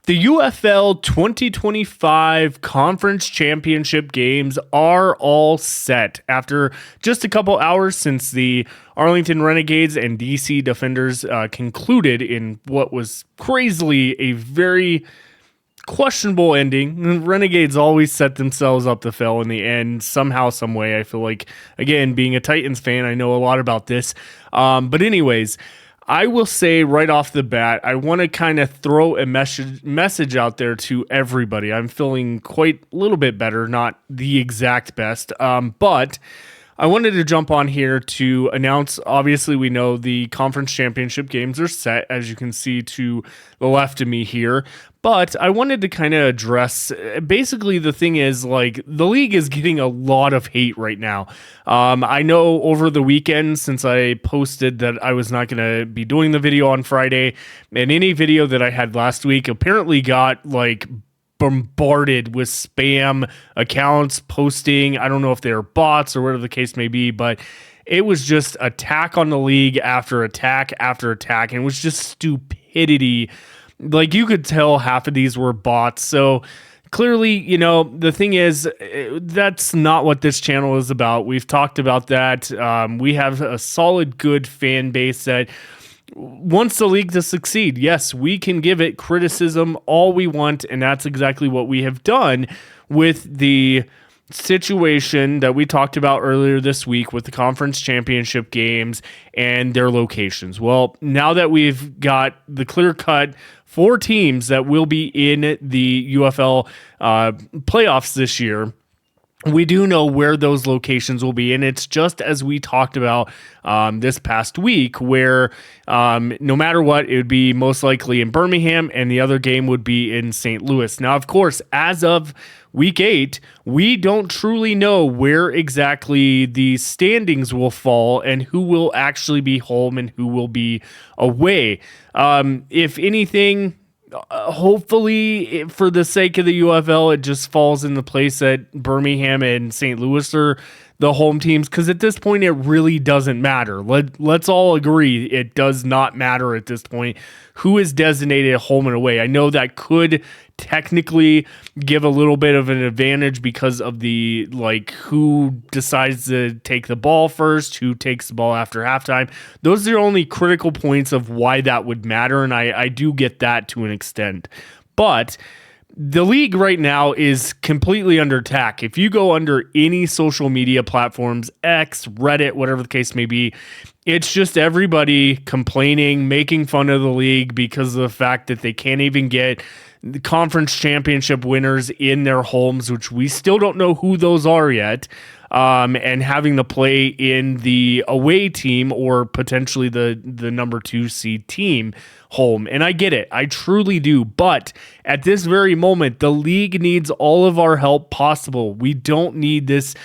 The UFL 2025 Conference Championship games are all set after just a couple hours since the Arlington Renegades and DC Defenders concluded in what was crazily a very questionable ending. Renegades always set themselves up to fail in the end, somehow, some way. I feel like, again, being a Titans fan, I know a lot about this. But anyways, I will say right off the bat, I want to kind of throw a message out there to everybody. I'm feeling quite a little bit better, not the exact best, but I wanted to jump on here to announce, obviously we know the conference championship games are set, as you can see to the left of me here, but I wanted to kind of address, basically the thing is, like, the league is getting a lot of hate right now. I know over the weekend, since I posted that I was not going to be doing the video on Friday, and any video that I had last week apparently got, like, bombarded with spam accounts posting. I don't know if they're bots or whatever the case may be, but it was just attack on the league after attack after attack, and it was just stupidity. Like, you could tell half of these were bots. So clearly, you know, the thing is, that's not what this channel is about. We've talked about that. We have a solid, good fan base that wants the league to succeed. Yes, we can give it criticism all we want, and that's exactly what we have done with the situation that we talked about earlier this week with the conference championship games and their locations. Well, now that we've got the clear-cut 4 teams that will be in the UFL playoffs this year, we do know where those locations will be, and it's just as we talked about this past week, where no matter what, it would be most likely in Birmingham, and the other game would be in St. Louis. Now, of course, as of Week 8, we don't truly know where exactly the standings will fall and who will actually be home and who will be away. If anything, hopefully, for the sake of the UFL, it just falls in the place that Birmingham and St. Louis are the home teams, because at this point, it really doesn't matter. Let's all agree it does not matter at this point who is designated home and away. I know that could technically give a little bit of an advantage because of the, like, who decides to take the ball first, who takes the ball after halftime. Those are the only critical points of why that would matter, and I do get that to an extent. But the league right now is completely under attack. If you go under any social media platforms, X, Reddit, whatever the case may be, it's just everybody complaining, making fun of the league because of the fact that they can't even get the conference championship winners in their homes, which we still don't know who those are yet, and having to play in the away team or potentially the number 2 seed team home. And I get it. I truly do. But at this very moment, the league needs all of our help possible. We don't need this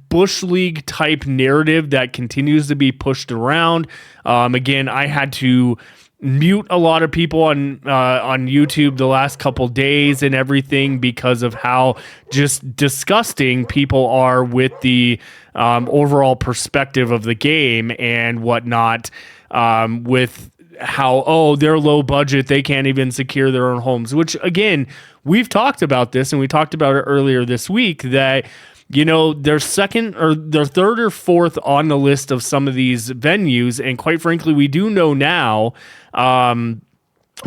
Bush League type narrative that continues to be pushed around. Again, I had to mute a lot of people on YouTube the last couple days and everything because of how just disgusting people are with the overall perspective of the game and whatnot, with how, they're low budget, they can't even secure their own homes, which, again, we've talked about this, and we talked about it earlier this week, that, you know, they're second or they're third or fourth on the list of some of these venues. And quite frankly, we do know now,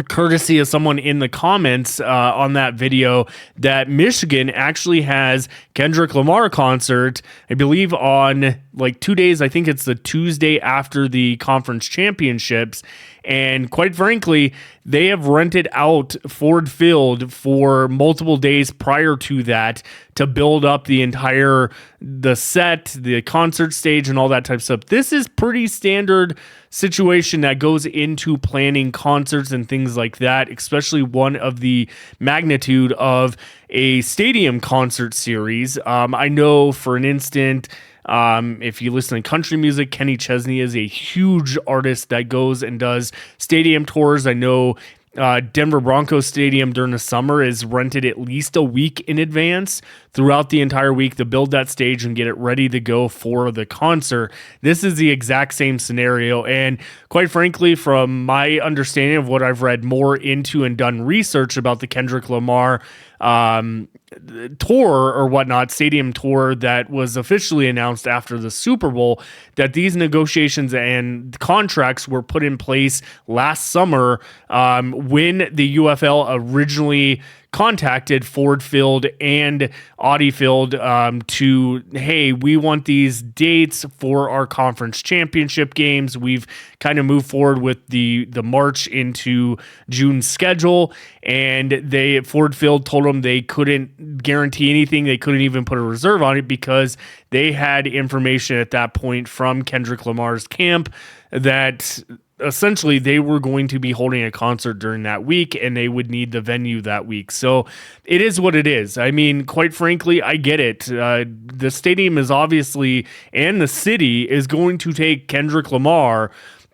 courtesy of someone in the comments on that video, that Michigan actually has Kendrick Lamar concert, I believe, on like 2 days. I think it's the Tuesday after the conference championships. And quite frankly, they have rented out Ford Field for multiple days prior to that to build up the set, the concert stage, and all that type of stuff. This is pretty standard situation that goes into planning concerts and things like that, especially one of the magnitude of a stadium concert series. I know, for an instant, if you listen to country music, Kenny Chesney is a huge artist that goes and does stadium tours. I know Denver Broncos Stadium during the summer is rented at least a week in advance throughout the entire week to build that stage and get it ready to go for the concert. This is the exact same scenario. And quite frankly, from my understanding of what I've read more into and done research about the Kendrick Lamar tour or whatnot, stadium tour that was officially announced after the Super Bowl, that these negotiations and contracts were put in place last summer when the UFL originally contacted Ford Field and Audi Field to, hey, we want these dates for our conference championship games. We've kind of moved forward with the March into June schedule, and Ford Field told them they couldn't guarantee anything. They couldn't even put a reserve on it because they had information at that point from Kendrick Lamar's camp that essentially they were going to be holding a concert during that week and they would need the venue that week. So it is what it is. I mean, quite frankly, I get it. The stadium is obviously, and the city is going to take Kendrick Lamar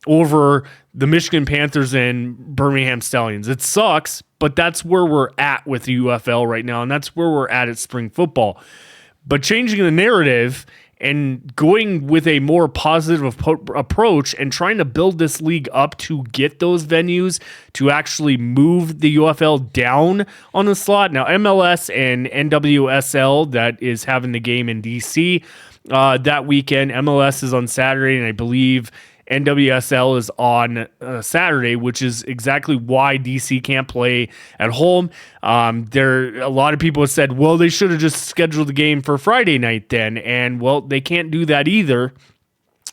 over the Michigan Panthers and Birmingham Stallions. It sucks, but that's where we're at with the UFL right now, and that's where we're at spring football. But changing the narrative and going with a more positive approach and trying to build this league up to get those venues to actually move the UFL down on the slot. Now, MLS and NWSL, that is having the game in DC that weekend. MLS is on Saturday, and I believe NWSL is on Saturday, which is exactly why DC can't play at home. A lot of people have said, well, they should have just scheduled the game for Friday night then. And, well, they can't do that either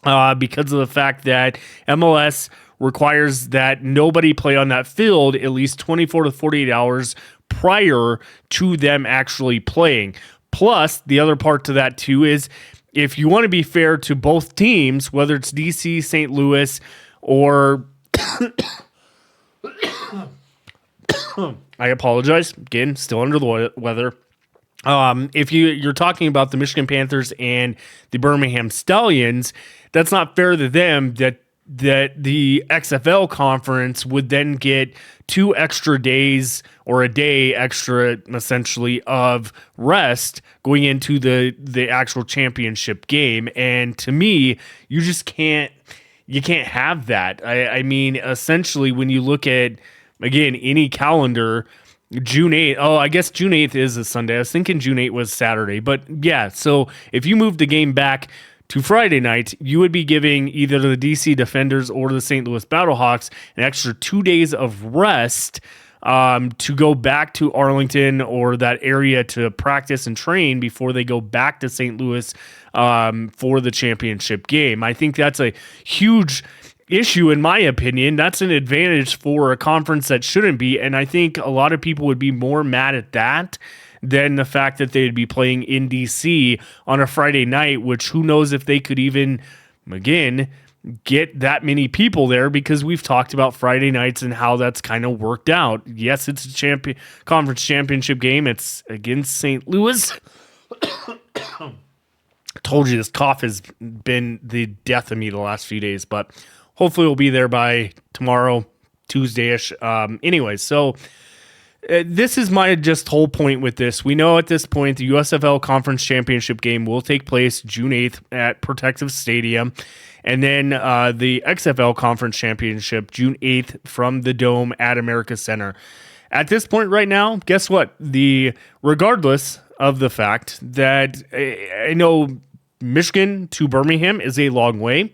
because of the fact that MLS requires that nobody play on that field at least 24 to 48 hours prior to them actually playing. Plus, the other part to that, too, is if you want to be fair to both teams, whether it's DC, St. Louis, or I apologize, again, still under the weather. If you're talking about the Michigan Panthers and the Birmingham Stallions, that's not fair to them that the XFL conference would then get 2 extra days or a day extra, essentially, of rest going into the actual championship game. And to me, you can't have that. I mean, essentially, when you look at, again, any calendar, June 8th. Oh, I guess June 8th is a Sunday. I was thinking June 8th was Saturday. But yeah, so if you move the game back to Friday night, you would be giving either the DC Defenders or the St. Louis Battlehawks an extra 2 days of rest to go back to Arlington or that area to practice and train before they go back to St. Louis for the championship game. I think that's a huge issue, in my opinion. That's an advantage for a conference that shouldn't be, and I think a lot of people would be more mad at that than the fact that they'd be playing in DC on a Friday night, which who knows if they could even, again, get that many people there, because we've talked about Friday nights and how that's kind of worked out. Yes, it's a conference championship game. It's against St. Louis. I told you this cough has been the death of me the last few days, but hopefully we'll be there by tomorrow, Tuesday-ish. Anyways, so this is my just whole point with this. We know at this point the USFL Conference Championship game will take place June 8th at Protective Stadium. And then the XFL Conference Championship June 8th from the Dome at America Center. At this point right now, guess what? Regardless of the fact that I know Michigan to Birmingham is a long way,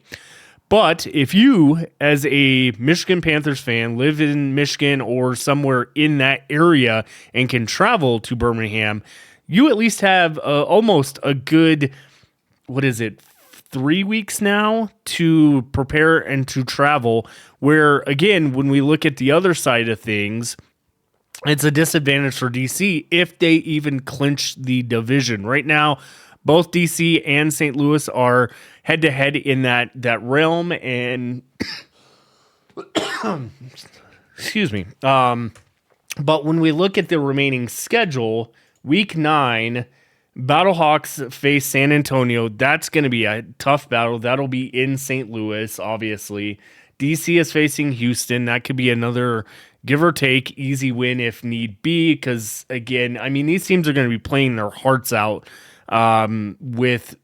but if you, as a Michigan Panthers fan, live in Michigan or somewhere in that area and can travel to Birmingham, you at least have almost a good, 3 weeks now to prepare and to travel, where, again, when we look at the other side of things, it's a disadvantage for DC if they even clinch the division. Right now, both DC and St. Louis are head-to-head in that realm, and excuse me. But when we look at the remaining schedule, Week 9, Battlehawks face San Antonio. That's going to be a tough battle. That'll be in St. Louis, obviously. DC is facing Houston. That could be another give or take, easy win if need be. Because again, I mean, these teams are going to be playing their hearts out with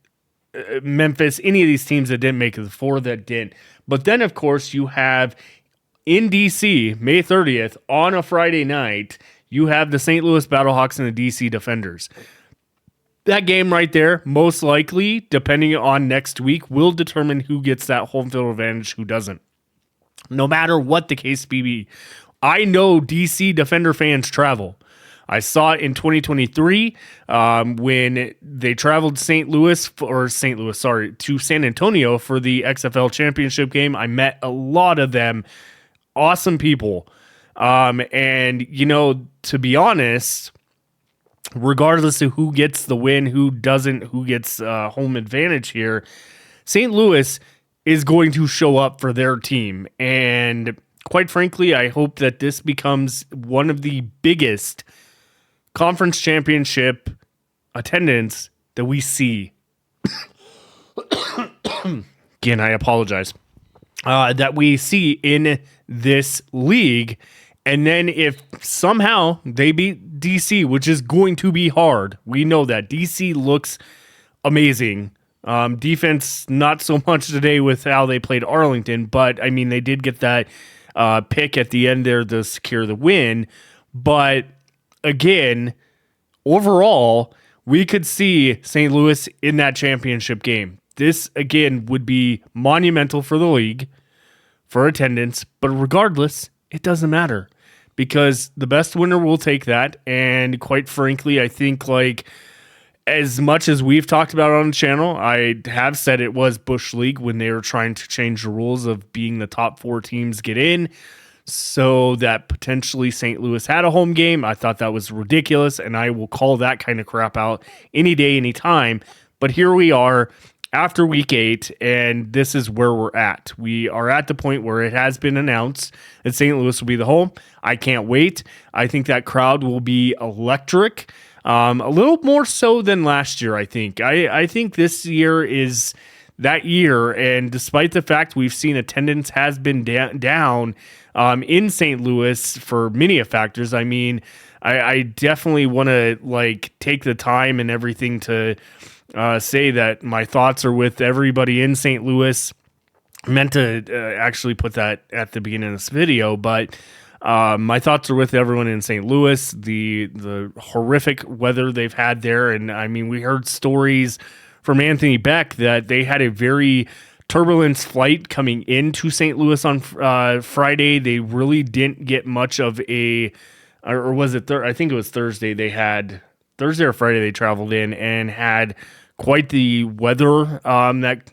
Memphis, any of these teams that didn't make it, the four that didn't. But then, of course, you have in DC, May 30th, on a Friday night, you have the St. Louis Battlehawks and the DC Defenders. That game right there, most likely, depending on next week, will determine who gets that home field advantage, who doesn't. No matter what the case be, I know DC Defender fans travel. I saw it in 2023 when they traveled to San Antonio for the XFL championship game. I met a lot of them, awesome people. And, you know, to be honest, regardless of who gets the win, who doesn't, who gets home advantage here, St. Louis is going to show up for their team. And quite frankly, I hope that this becomes one of the biggest conference championship attendance that we see. Again, I apologize. That we see in this league. And then if somehow they beat DC, which is going to be hard, we know that DC looks amazing. Defense, not so much today with how they played Arlington, but I mean, they did get that pick at the end there to secure the win. But again, overall, we could see St. Louis in that championship game. This, again, would be monumental for the league, for attendance, but regardless, it doesn't matter because the best winner will take that. And quite frankly, I think like as much as we've talked about on the channel, I have said it was Bush League when they were trying to change the rules of being the top four teams get in so that potentially St. Louis had a home game. I thought that was ridiculous, and I will call that kind of crap out any day, any time. But here we are after week 8, and this is where we're at. We are at the point where it has been announced that St. Louis will be the home. I can't wait. I think that crowd will be electric. A little more so than last year, I think. I think this year is that year, and despite the fact we've seen attendance has been down in St. Louis for many factors, I mean, I definitely want to like take the time and everything to say that my thoughts are with everybody in St. Louis. I meant to actually put that at the beginning of this video, but my thoughts are with everyone in St. Louis, the horrific weather they've had there. And I mean, we heard stories from Anthony Beck that they had a very turbulent flight coming into St. Louis on Friday. They really didn't get much of or was it, I think it was Thursday. They had Thursday or Friday they traveled in and had quite the weather that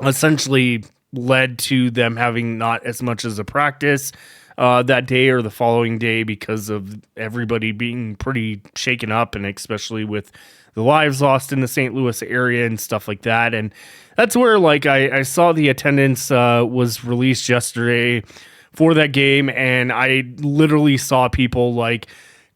essentially led to them having not as much as a practice that day or the following day because of everybody being pretty shaken up, and especially with the lives lost in the St. Louis area and stuff like that. And that's where like I saw the attendance was released yesterday for that game, and I literally saw people like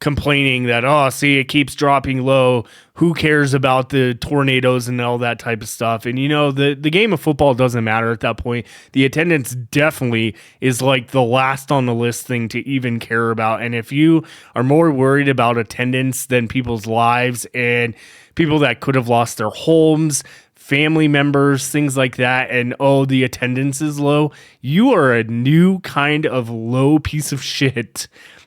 complaining that, oh, see, it keeps dropping low. Who cares about the tornadoes and all that type of stuff? And, you know, the game of football doesn't matter at that point. The attendance definitely is like the last on the list thing to even care about. And if you are more worried about attendance than people's lives and people that could have lost their homes, family members, things like that, and oh, the attendance is low, you are a new kind of low piece of shit.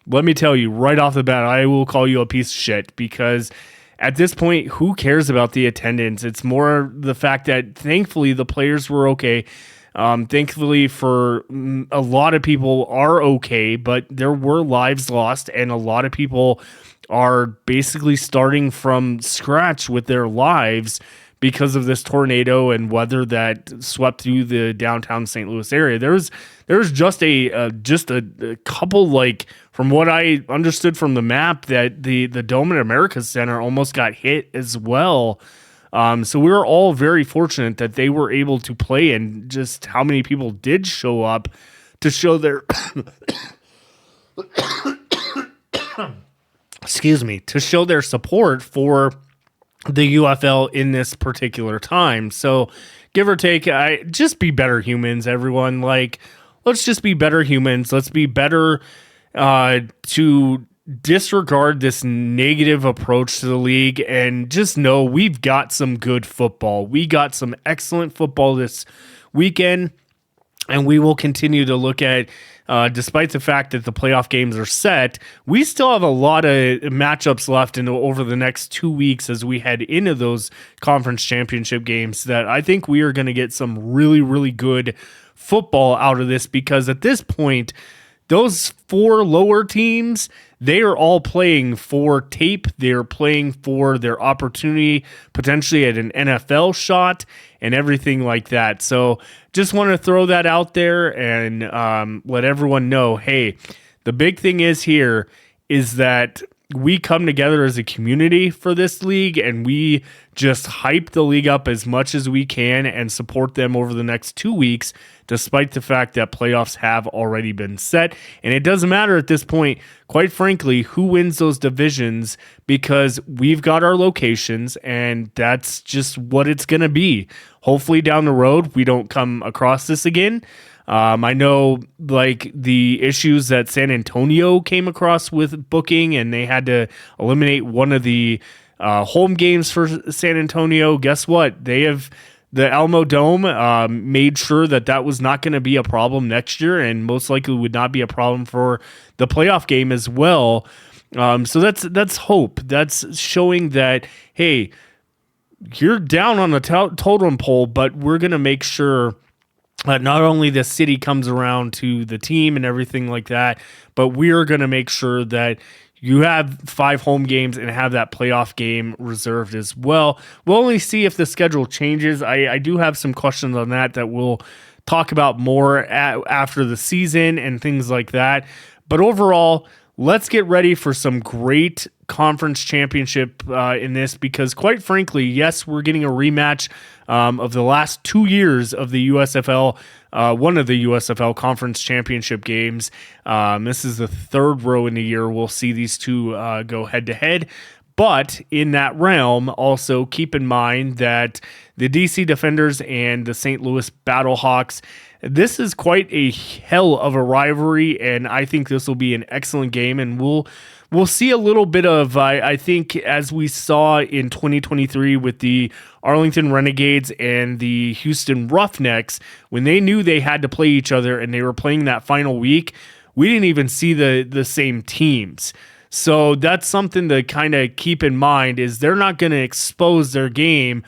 Let me tell you right off the bat, I will call you a piece of shit because at this point, who cares about the attendance? It's more the fact that thankfully the players were okay. Thankfully for a lot of people are okay, but there were lives lost and a lot of people are basically starting from scratch with their lives because of this tornado and weather that swept through the downtown St. Louis area. There was just a couple, like from what I understood from the map, that the Dome at America Center almost got hit as well. So we were all very fortunate that they were able to play, and just how many people did show up to show their to show their support for the UFL in this particular time. So give or take, just be better humans, everyone. Like, let's just be better humans. Let's be better to disregard this negative approach to the league and just know we've got some good football. We got some excellent football this weekend, and we will continue to look at, despite the fact that the playoff games are set, we still have a lot of matchups left over the next 2 weeks as we head into those conference championship games that I think we are going to get some really, really good football out of this, because at this point, those 4 lower teams, they are all playing for tape. They're playing for their opportunity, potentially at an NFL shot and everything like that. So just want to throw that out there and let everyone know, hey, the big thing is here is that we come together as a community for this league, and we just hype the league up as much as we can and support them over the next 2 weeks, despite the fact that playoffs have already been set. And it doesn't matter at this point, quite frankly, who wins those divisions, because we've got our locations, and that's just what it's going to be. Hopefully down the road, we don't come across this again. I know like the issues that San Antonio came across with booking, and they had to eliminate one of the home games for San Antonio. Guess what? They have the Alamo Dome made sure that that was not going to be a problem next year, and most likely would not be a problem for the playoff game as well. So that's hope. That's showing that, hey, you're down on the totem pole, but we're going to make sure not only the city comes around to the team and everything like that, but we're going to make sure that you have 5 home games and have that playoff game reserved as well. We'll only see if the schedule changes. I do have some questions on that we'll talk about more after the season and things like that. But overall, let's get ready for some great conference championship in this, because quite frankly, yes, we're getting a rematch of the last 2 years of the USFL, one of the USFL conference championship games. This is the 3rd row in the year we'll see these two go head to head. But in that realm, also keep in mind that the DC Defenders and the St. Louis Battlehawks, this is quite a hell of a rivalry, and I think this will be an excellent game, and we'll see a little bit of, I think, as we saw in 2023 with the Arlington Renegades and the Houston Roughnecks, when they knew they had to play each other and they were playing that final week, we didn't even see the same teams. So that's something to kind of keep in mind, is they're not going to expose their game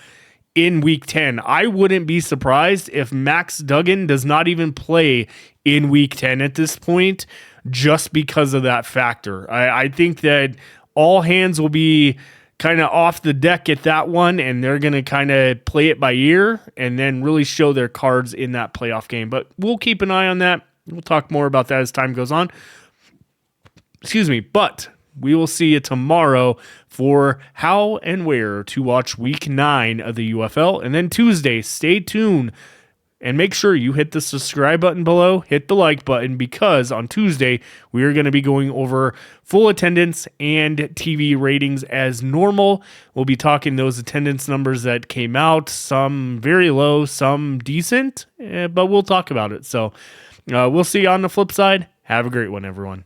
in week 10. I wouldn't be surprised if Max Duggan does not even play in week 10 at this point, just because of that factor. I think that all hands will be kind of off the deck at that one, and they're going to kind of play it by ear and then really show their cards in that playoff game. But we'll keep an eye on that. We'll talk more about that as time goes on. But we will see you tomorrow for how and where to watch week 9 of the UFL. And then Tuesday, stay tuned and make sure you hit the subscribe button below, hit the like button, because on Tuesday, we are going to be going over full attendance and TV ratings as normal. We'll be talking those attendance numbers that came out, some very low, some decent, but we'll talk about it. So we'll see you on the flip side. Have a great one, everyone.